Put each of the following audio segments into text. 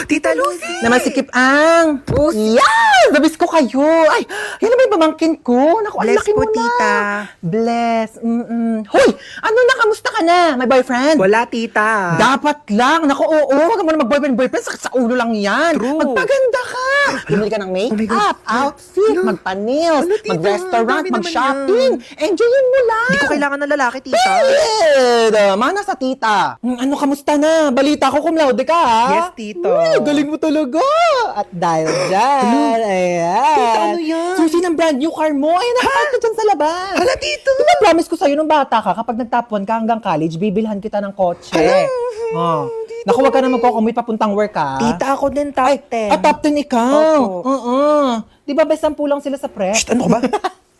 Tita Lucy! Naman sikip ang. Yes! Nabis ko kayo. Ay, yan naman yung pamangkin ko. Naku, ang Bless laki po, mo na. tita. Bless. Hoy, ano na, kamusta ka na? May boyfriend? Wala, tita. Dapat lang. Naku, oo. Huwag mo na mag-boyfriend. Sakit sa ulo lang yan. True. Magpaganda ka. Bumili ka ng Oh my make-up, God. outfit, Ano? magpa-nails, Ano, tita? mag-restaurant, Dami naman mag-shopping. Enjoyin mo lang. Hindi ko kailangan ng lalaki, tita. Pwede! Mana sa tita. Ano, kamusta na? Balita ko cum laude ka, ha? Yes, tito. Uy, galing mo talaga. At dahil dyan, ayan. Tita, ano yan? Susi ng brand new car mo. Ayan, nakapark ka dyan sa labas. Hala, tito. Diba, promise ko sa'yo nung bata ka, kapag nag-top 1 ka hanggang college, bibilhan kita ng kotse. Oh. Naku, wag ka na magko-commute papuntang work, ha? Tita, ako din top 10. Top 10 ikaw. Opo. Oo. Di ba, best 10 lang sila sa prep? Shh, ano ka ba?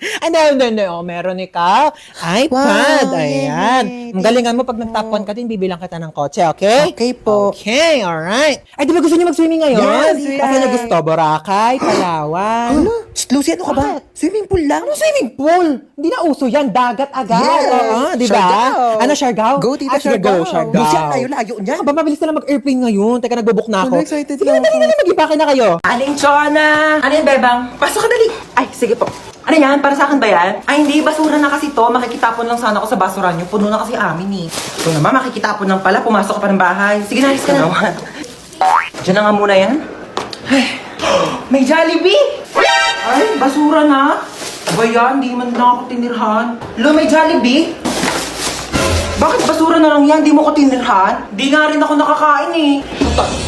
Hindi. Oh, meron ikaw. iPad. Wow, Ayan. yay. Ang galingan mo, pag nag-top 1 ka din, bibilang kita ng kotse, okay? Okay po. Okay, alright. Ay, di ba gusto niyo mag-swimming ngayon? Yes, Kasi yes. niyo gusto, Boracay, Palawan. Shh, Lucy, ano ka ba? Bakit? Swimming pool lang. Ano swimming pool? Hindi na uso yan, dagat agad. Yes. Oo, di ba? Siargao. Ano, Siargao? Go, tita, Sige, Siargao. go, Siargao. Lucy, ang layo-layo niyan. Ano ba, mabilis na lang mag-airplane ngayon. Teka, nagbo-book na ako. Ano, excited Sige, lang dali, mag-ibake na kayo. Aling Chona! Ano yan, Bebang? Pasok ka dali! Ay, sige po. Ano yan? Para sa akin ba yan? Ay, hindi. Basura na kasi to. Makikitapon lang sana ako sa basura nyo. Puno na kasi amin eh. Ito naman, makikitapon lang pala. Pumasok ka pa ng bahay. Sige na, alis ka na. Diyan na nga muna yan. Ay, may Jollibee! Ay, basura na. Ba yan? Di man na ako tinirhan. Lo, may Jollibee? Bakit basura na lang yan? Di mo ko tinirhan? Di nga rin ako nakakain eh.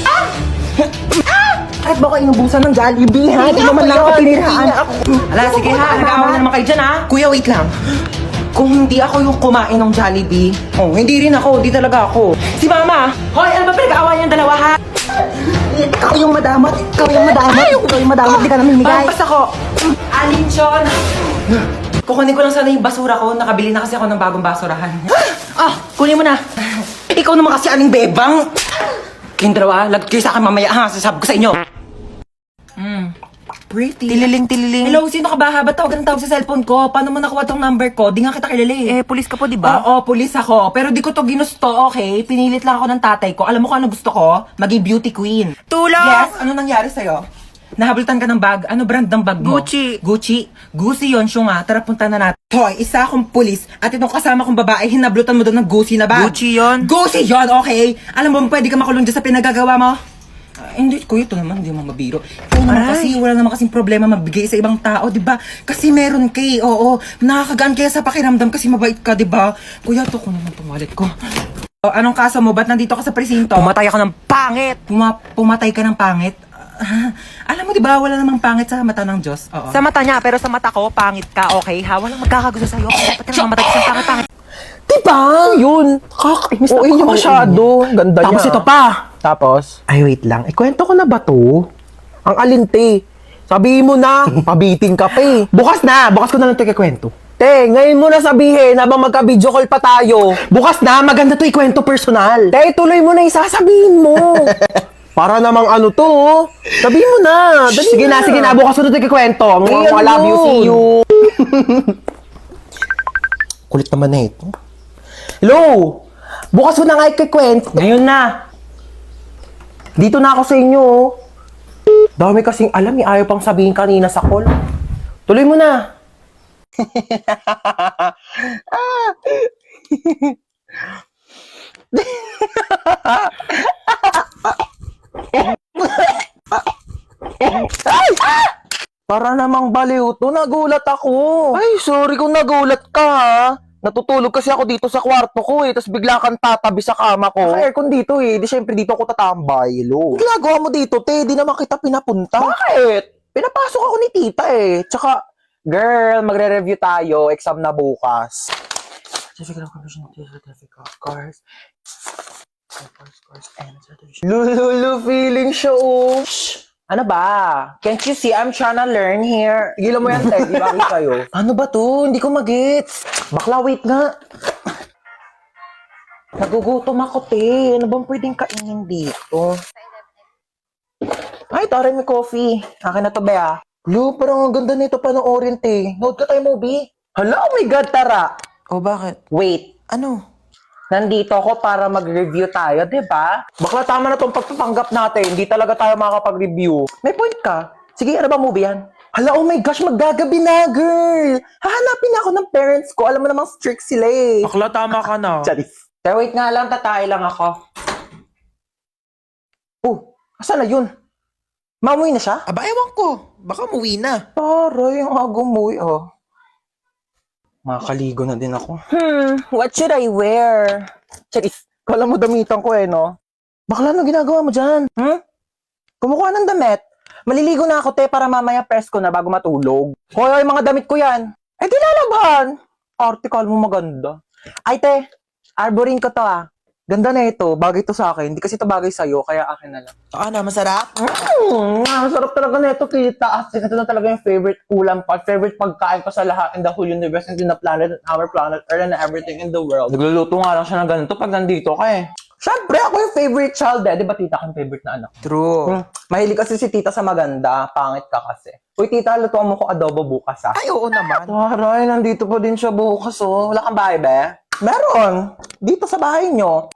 Ah! Kahit baka inubusan ng Jollibee, ha? Di naman lang ako tinirhaan. Ala, sige ha. Nag-aawa na naman kayo dyan, ha? Kuya, wait lang. Kung hindi ako yung kumain ng Jollibee, hindi rin ako. Di talaga ako. Si Mama! Hoy, ano ba pinag-aawa niyang dalawa, ha? Ikaw yung madamot. Ikaw yung madamot. Ikaw yung madamot. Di ka namin migay. Basta ko. Alinchon! Kukunin ko lang sana yung basura ko. Nakabili na kasi ako ng bagong basurahan. Kunin mo na. Ikaw naman kasi aling bebang. Kayong dalawa, lag kayo sa akin mamaya, ha? Sasabi ko sa inyo. Pretty. Tililing. Hello, sino ka ba? Ba't tawag ng tawag sa cellphone ko? Paano mo nakuha tong number ko? Di nga kita kilala eh. Pulis ka po, di ba? Oo, pulis ako. Pero di ko to ginusto, okay? Pinilit lang ako ng tatay ko. Alam mo kung ano gusto ko? Maging beauty queen. Tulong! Yes, ano nangyari sa'yo? Nahabultan ka ng bag. Ano brand ng bag mo? Gucci. Gucci yun, siya nga. Tara, punta na natin. Hoy, isa akong pulis at itong kasama kong babae, hinablutan mo doon ng Gucci na bag. Gucci yun? Gucci yun, okay? Alam mo, pwede ka makulong dyan sa pinagagawa mo? Hindi, kuya, ito naman, hindi mo mabiro. Ito naman kasi, wala naman kasing problema mabigay sa ibang tao, di ba? Kasi meron kay, oo, nakakagaan kaya sa pakiramdam kasi mabait ka, di ba? Kuya, ito ko naman itong wallet ko. O, anong kaso mo? Ba't nandito ka sa presinto? Pumatay ako ng pangit. Pumatay ka ng pangit? Alam mo, di ba, wala namang pangit sa mata ng Diyos. Oo. Sa mata niya, pero sa mata ko, pangit ka, okay ha? Walang magkakagusto sa'yo. Dapat ka mamatay ka sa pangit-pangit. Diba? Yun. Kakainis na niya masyado. Ganda niya. Tapos ito pa. Tapos? Ay, wait lang. Ikwento ko na ba to? Ang alinte. Sabihin mo na, pabiting ka pa eh. Bukas ko na lang ito ikwento. Te, ngayon mo na sabihin habang magka-video call pa tayo. Bukas na, maganda to ikwento personal. Te, tuloy mo na isasabihin mo. Para namang ano to, oh. Sabihin mo na. Dali sige na, bukas ko na ito ikwento. Ay, ano Love you, yun? see you. Kulit naman na ito. Hello! Bukas ko na nga ikikwento. Ngayon na. Dito na ako sa inyo, oh. Dami kasing alam, ayaw pang sabihin kanina sa call. Tuloy mo na. Para namang baliw to, nagulat ako. Ay, sorry kung nagulat ka, ha. Natutulog kasi ako dito sa kwarto ko eh, tapos bigla kang tatabi sa kama ko. Naka-aircon dito eh, di syempre dito ako tatambay, lo. Ginagawa mo dito, te, di naman kita pinapunta. Bakit? Pinapasok ako ni tita eh. Tsaka, girl, magre-review tayo, exam na bukas. Certificate of completion, certificate of course. Lulu, feeling show. Shh! Ano ba? Can't you see I'm trying to learn here? Gilan mo yan, te. Di ba kayo? Ano ba to? Hindi ko magets. Bakla, wait nga. Nagugutom ako, te. Ano bang pwedeng kainin dito? Ay, tara, may coffee. Akin na to, Bea. Lu, parang ang ganda nito panoorin, te. Note ka tayo, movie. Hala, oh my God, tara. Oh, bakit? Wait. Ano? Nandito ako para mag-review tayo, di ba? Bakla, tama na tong pagpapanggap natin. Hindi talaga tayo makakapag-review. May point ka. Sige, ano ba movie yan? Hala, oh my gosh, maggagabi na, girl! Hahanapin na ako ng parents ko. Alam mo namang strict sila eh. Bakla, tama ka na. Charis. Pero wait nga lang, tatay lang ako. Oh, asan na yun? Mamuwi na siya? Aba, ewan ko. Baka umuwi na. Taray, ang agumuwi, oh. Makakaligo na din ako. What should I wear? Charis, kala mo damitan ko eh, no? Bakla, ano ginagawa mo dyan? Kumukuha ng damit. Maliligo na ako, te, para mamaya press ko na bago matulog. Hoy, mga damit ko yan. Eh, di lalaban. Article mo maganda. Ay, te, arborin ko to, ah. Ganda na ito. Bagay to sa akin. Hindi kasi ito bagay sa'yo, kaya akin na lang. Saka na, masarap. Masarap talaga na ito, kita. As in, ito na talaga yung favorite ulam pa. Favorite pagkain ko sa lahat in the whole universe and in the planet and our planet, Earth and everything in the world. Nagluluto nga lang siya ng ganito pag nandito ka eh. Siyempre, ako yung favorite child eh. Di ba tita ko yung favorite na anak? True. Mahilig kasi si tita sa maganda. Pangit ka kasi. Uy, tita, lutuan mo ko adobo bukas ah. Ay, oo naman. Taray, nandito pa din siya bukas oh. Wala kang bahay, be? Meron. Dito sa bahay nyo.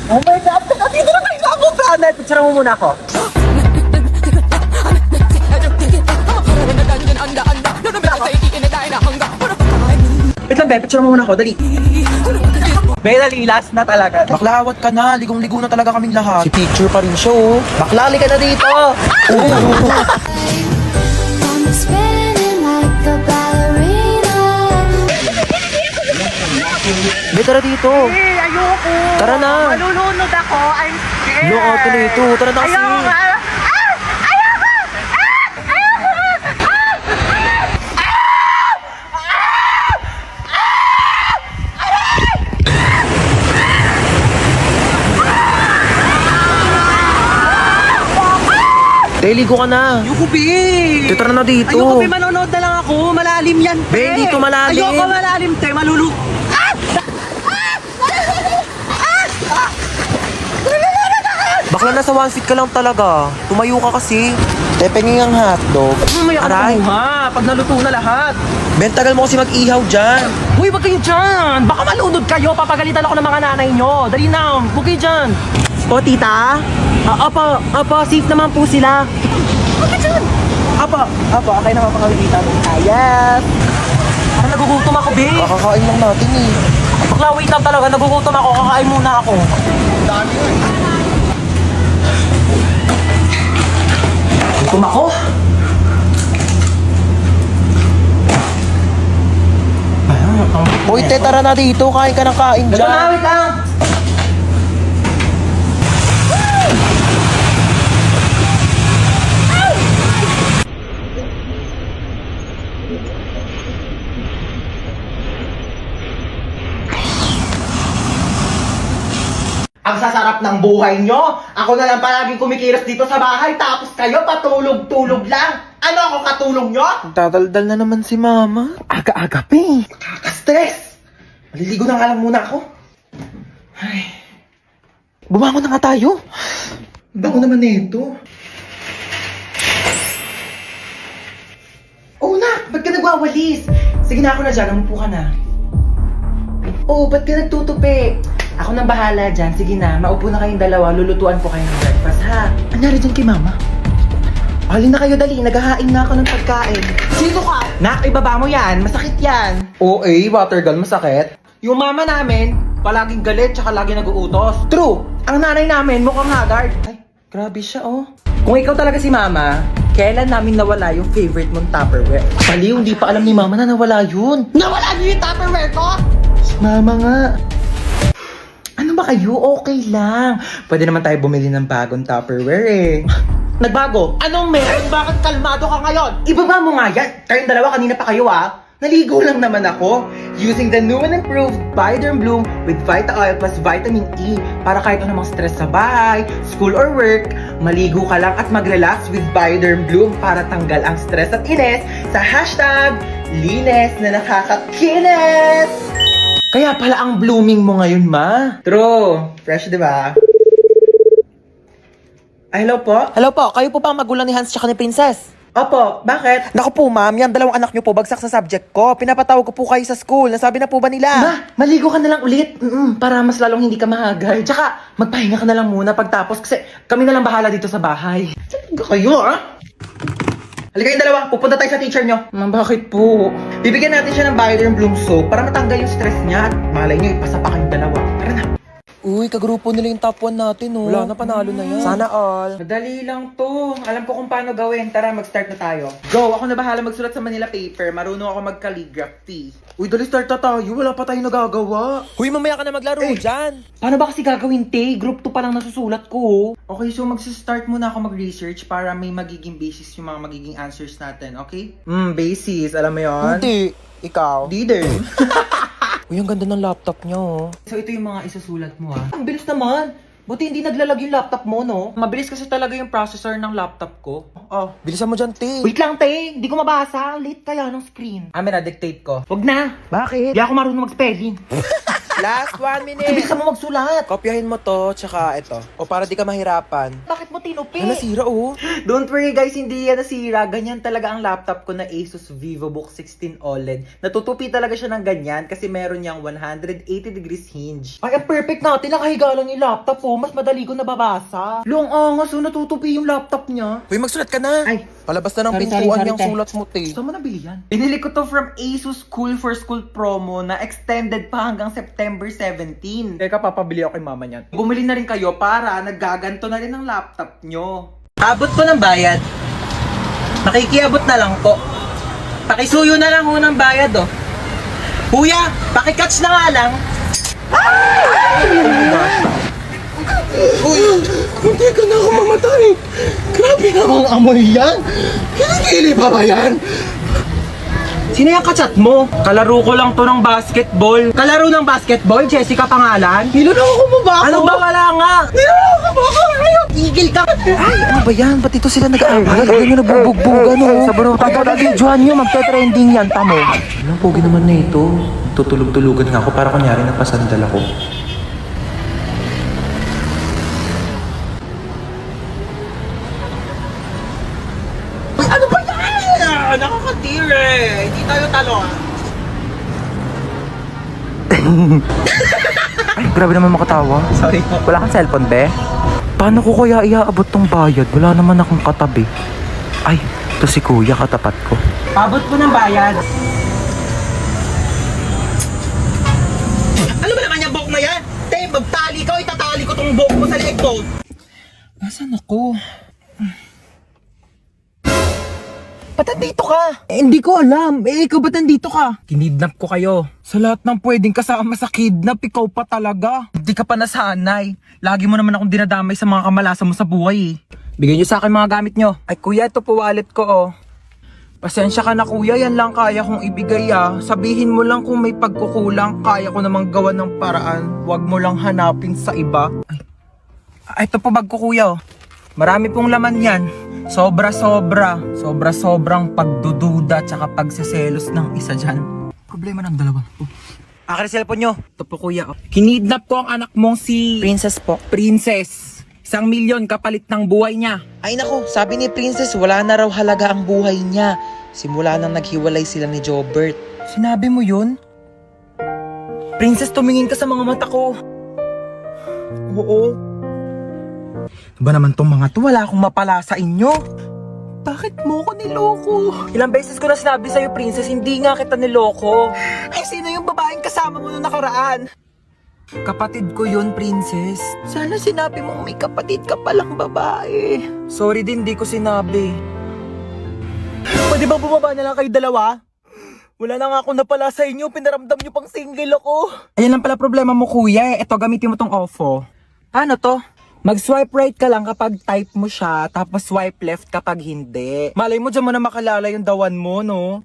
Oh my God! Dito na tayo sa akong planet! Picture mo muna ako. Wait lang, be. Picture mo muna ako. Dali. Be, dali, last na talaga. Baklawat ka na. Ligong-ligo na talaga kaming lahat. Si picture pa rin siya oh. Baklali ka na dito! I'm spinning like a ballerina. Be, tara dito. Ayoko. Tara na. Malulunod ako. I'm scared. Yung ate na ito. Tara na kasi. Ligo ka na. Ayoko, be. Tara na dito. Ayoko, be. Manonood na lang ako. Malalim yan, te. Be, dito malalim. Ayoko malalim, te. Malulu... Bakla nasa 1 feet ka lang talaga. Tumayo ka kasi. Tepengin ang hotdog. Mamaya ka Aray. kumuha. Pag naluto na lahat. Ben, tagal mo kasi mag-ihaw dyan. Uy, wag kayo dyan. Baka malunod kayo. Papagalitan ako ng mga nanay nyo. Dali na. Huwag kayo dyan. O, tita? Opo, safe naman po sila. Huwag ka dyan. Opo, okay naman pa kami tita. Yes. Parang nagugutom ako, be. Kakakain lang natin eh. Bakla, wait lang talaga. Nagugutom ako. Kakain muna ako. Gutom ako. Hoy, te, tara na dito. Kain ka ng kain Wait dyan. lang, wait lang. Ang sasarap ng buhay nyo. Ako na lang palaging kumikilos dito sa bahay. Tapos kayo patulog-tulog lang. Ano ako katulong nyo? Dadaldal na naman si mama. Aga-aga, pe. Kaka-stress. Maliligo na nga lang muna ako. Ay. Bumangon na nga tayo. Bango naman nito. Oh, nak! Ba't ka nagwawalis? Sige na, ako na dyan. Umupo ka na. Oh, ba't ka nagtutupi? Ako nang bahala dyan. Sige na, maupo na kayong dalawa. Lulutuan ko kayo ng breakfast, ha? Anyari dyan kay mama? Halin na kayo, dali. Naghahain na ako ng pagkain. Sino ka? Nak, ibaba mo yan. Masakit yan. Oo, water gun, masakit. Yung mama namin, palaging galit tsaka lagi nag-uutos. True! Ang nanay namin, mukhang haggard. Ay, grabe siya, oh. Kung ikaw talaga si mama, kailan namin nawala yung favorite mong Tupperware? Baliw, hindi pa alam ni mama na nawala yun. Nawala niyo yung Tupperware ko? Si mama nga. Ano ba kayo? Okay lang. Pwede naman tayo bumili ng bagong Tupperware eh. Nagbago? Anong meron? Bakit kalmado ka ngayon? Ibaba mo nga yan. Kayong dalawa, kanina pa kayo ah. Naligo lang naman ako. Using the new and improved Bioderm Bloom with Vita Oil plus Vitamin E para kahit anumang stress sa bahay, school or work, maligo ka lang at mag-relax with Bioderm Bloom para tanggal ang stress at inis sa hashtag linis na nakakakinis. Kaya pala ang blooming mo ngayon, ma. True. Fresh, di ba? Ay, hello po? Hello po, kayo po ba ang magulang ni Hans tsaka ni Princess? Opo, bakit? Naku po ma'am, yan dalawang anak niyo po bagsak sa subject ko. Pinapatawag ko po kayo sa school. Nasabi na po ba nila? Ma, maligo ka na lang ulit. Para mas lalong hindi ka mahagay. Tsaka, magpahinga ka na lang muna pagtapos kasi kami na lang bahala dito sa bahay. Talaga kayo, ah? Halika yung dalawa, pupunta tayo sa teacher nyo. Bakit po? Bibigyan natin siya ng Bioderm Bloom Soap para matanggal yung stress niya at malay nyo, ipasa pa kayong dalawa. Tara na. Uy, kagrupo nila yung top 1 natin, oh. Wala na, panalo na yan. Sana all. Madali lang to. Alam ko kung paano gawin. Tara, mag-start na tayo. Go! Ako na bahala magsulat sa Manila paper. Marunong ako mag-calligraphy. Uy, dali start na tayo. Wala pa tayong nagagawa. Huy, mamaya ka na maglaro dyan. Paano ba kasi gagawin, te? Group 2 pa lang nasusulat ko. Okay, so mag-start muna ako mag-research para may magiging basis yung mga magiging answers natin, okay? Basis. Alam mo yon? Hindi. Ikaw? Di din. Uy, ang ganda ng laptop niyo, oh. So ito yung mga isusulat mo, ah. Ang bilis naman. Buti hindi naglalag yung laptop mo, no? Mabilis kasi talaga yung processor ng laptop ko. Oh. Bilisan mo dyan, te. Wait lang, te. Hindi ko mabasa. Late kaya ng screen. Amin na, dictate ko. Wag na. Bakit? Hindi ako marunong mag-spelling. Last 1 minute. Bilisan mo magsulat. Kopyahin mo to, tsaka ito. O para di ka mahirapan. Bakit mo tinupi? Ano, nasira, oh. Don't worry guys, hindi yan nasira. Ganyan talaga ang laptop ko na Asus VivoBook 16 OLED. Natutupi talaga siya ng ganyan kasi meron niyang 180 degrees hinge. Ay, ang perfect natin. Nakahiga lang yung laptop ko. Mas madali ko nababasa. Long angas, natutupi yung laptop niya. Uy, magsulat ka na. Ay, Palabas na ng Sorry, pintuan sorry, yung te. sulat mo, te. Saan mo nabili yan? Binili ko to from Asus Cool for School promo na extended pa hanggang September 17. Teka, papabili ako kay mama niyan. Bumili na rin kayo para nagaganto na rin ang laptop nyo. Abot ko ng bayad. Nakikiabot na lang po. Pakisuyo na lang ho ng bayad, oh. Kuya, pakikatch na nga lang. Uy, munti ka na ako mamatay. Grabe namang amoy yan. Kinikili pa ba yan? Sino yung kachat mo? Kalaro ko lang to ng basketball. Kalaro ng basketball? Jessica pangalan? Niloloko mo ba ako? Ano ba? Wala nga. Niloloko mo ako? Ayaw, tigil ka. Ay, ano ba yan? Ba't ito sila nag-aaway? Ano nyo nabubugbog, ano? Sa baro, pagka-videohan nyo, magte-trending yan, tamo. Anong pogi naman na ito? Tutulog-tulugan nga ako para kunyari nagpasandal ako. Uy, ano ba yan? Nakakatire. Hindi tayo talo, ah. Ay, grabe naman makatawa. Sorry po. Wala kang cellphone, be? Paano ko kaya iaabot tong bayad? Wala naman akong katabi. Ay, to si kuya katapat ko. Abot ko ng bayad. Ano ba naman yung buhok na yan? Te, magtali ka o itatali ko tong buhok mo sa leeg mo. Nasaan ako? Ba't nandito ka? Hindi ko alam. Ikaw ba't nandito ka? Kinidnap ko kayo. Sa lahat ng pwedeng kasama sa kidnap, ikaw pa talaga. Hindi ka pa nasanay. Lagi mo naman akong dinadamay sa mga kamalasan mo sa buhay, eh. Bigyan niyo sa akin mga gamit nyo. Ay kuya, ito po wallet ko, oh. Pasensya ka na kuya, yan lang kaya kong ibigay, ah. Sabihin mo lang kung may pagkukulang, kaya ko namang gawa ng paraan. Huwag mo lang hanapin sa iba. Ay, ito po bag ko kuya, oh. Marami pong laman yan. Sobrang pagdududa tsaka pagseselos ng isa dyan. Problema ng dalawa. Akin ang cellphone nyo. Ito po kuya. Kinidnap ko ang anak mong si... Princess po. Princess. 1,000,000 kapalit ng buhay niya. Ay nako, sabi ni Princess, wala na raw halaga ang buhay niya. Simula nang naghiwalay sila ni Jobert. Sinabi mo yun? Princess, tumingin ka sa mga mata ko. Oo. Ba naman tong mga to, wala akong mapala sa inyo. Bakit mo ko niloko? Ilang beses ko na sinabi sa'yo, Princess, hindi nga kita niloko. Ay, sino yung babaeng kasama mo nung nakaraan? Kapatid ko yun, Princess. Sana sinabi mong may kapatid ka palang babae. Sorry din, di ko sinabi. Pwede ba bumaba na lang kayo dalawa? Wala na nga ako napala sa inyo, pinaramdam nyo pang single ako. Ayan lang pala problema mo, kuya. Ito, gamitin mo tong OFO. Ano to? Mag-swipe right ka lang kapag type mo siya, tapos swipe left kapag hindi. Malay mo dyan mo na makalala yung dawan mo, no?